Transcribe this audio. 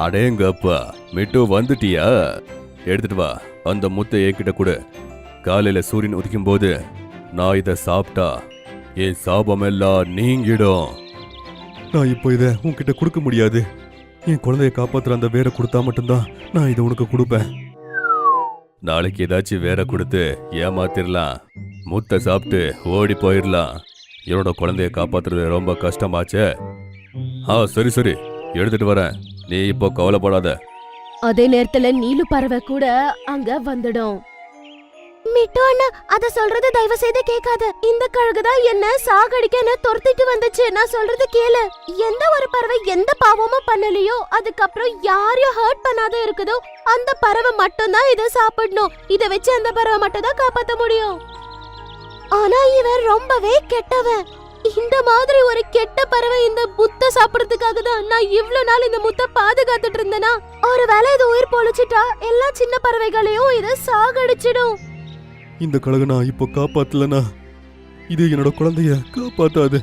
அடேங்கப்பா, மிட்டு வந்துட்டியா? எடுத்துட்டு வா, அந்த முத்தை என்கிட்ட கொடு. காலையில சூரியன் உதிக்கும் போது நான் இதை சாப்பிட்டா என் சாபம் எல்லாம் நீங்கிடும். நான் இப்போ இதை உன்கிட்ட கொடுக்க முடியாது. என் குழந்தைய காப்பாத்துற அந்த வேரை கொடுத்தா மட்டும்தான் நான் இதை உனக்கு கொடுப்பேன். நாளைக்கு ஏதாச்சும் வேற கொடுத்து ஏமாத்திரலாம். முத்தை சாப்பிட்டு ஓடி போயிடலாம். என்னோட குழந்தைய காப்பாத்துறது ரொம்ப கஷ்டமாச்சே. சரி சரி, எடுத்துட்டு வரேன். நீ இப்போ கவலைப்படாத. அதே நேரத்துல நீலு பறவை கூட அங்க வந்துடும். மிட்டு அண்ணா, அத சொல்றது தயவு செய்து கேட்காத. இந்த கழுகுதான் என்ன சாகடிக்க துரத்திட்டு வந்துச்சு. நான் சொல்றது கேளு. எந்த ஒரு பறவை எந்த பாவமும் பண்ணலையோ, அதுக்கப்புறம் யாரையும் ஹர்ட் பண்ணாத இருக்குதோ அந்த பறவை மட்டும் தான் இதை சாப்பிடணும். இத வச்சு அந்த பறவை மட்டும் தான் காப்பாத்த முடியும். ஆனா இவன் ரொம்பவே கெட்டவன். இந்த மாதிரி ஒரு கெட்ட பறவை இந்த முத்தை சாப்பிடறதுக்காக தான் நான் இவ்வளவு நாள் இந்த முத்தை பாதுகாத்துட்டு இருந்தேனா. ஒருவேளை இது உயிர் பொழிச்சிட்டா எல்லா சின்ன பறவைகளையும் இதை சாகடிச்சிடும். இந்த கழுகு நான் இப்போ காப்பாத்தலனா இது என்னோட குழந்தைய காப்பாத்தாது.